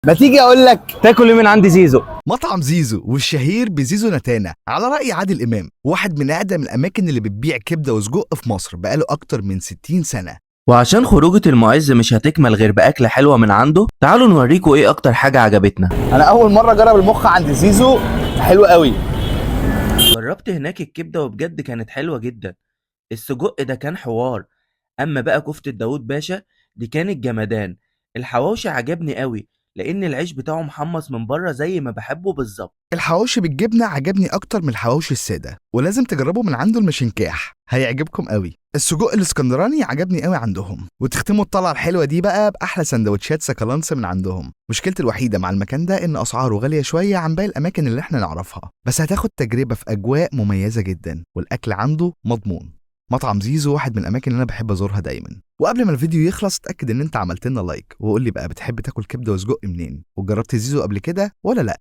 ما تيجي اقول لك تاكل ايه من عند زيزو؟ مطعم زيزو والشهير بزيزو نتانا على رأي عادل إمام، واحد من أقدم الأماكن اللي بتبيع كبدة وسجق في مصر بقاله أكتر من 60 سنة. وعشان خروجة المعز مش هتكمل غير بأكلة حلوة من عنده، تعالوا نوريكم ايه أكتر حاجة عجبتنا. انا اول مره اجرب المخ عند زيزو، حلو قوي. جربت هناك الكبدة وبجد كانت حلوة جدا. السجق ده كان حوار. أما بقى كفتة داود باشا دي كانت جمدان. الحواوشي عجبني قوي لأن العيش بتاعه محمص من بره زي ما بحبه بالظبط. الحواوشي بالجبنة عجبني أكتر من الحواوشي السادة، ولازم تجربوا من عنده المشنكاح، هيعجبكم قوي. السجق الاسكندراني عجبني قوي عندهم. وتختموا الطلعة الحلوة دي بقى بأحلى سندوتشات سكالانس من عندهم. مشكلتي الوحيدة مع المكان ده إن أسعاره غالية شوية عن باقي الأماكن اللي إحنا نعرفها، بس هتاخد تجربة في أجواء مميزة جدا، والأكل عنده مضمون. مطعم زيزو واحد من الأماكن اللي أنا بحب أزورها دايما. وقبل ما الفيديو يخلص اتأكد إن أنت عملت لنا لايك، وقول لي بقى بتحب تاكل كبدة وسجق منين، وجربت زيزو قبل كده ولا لأ؟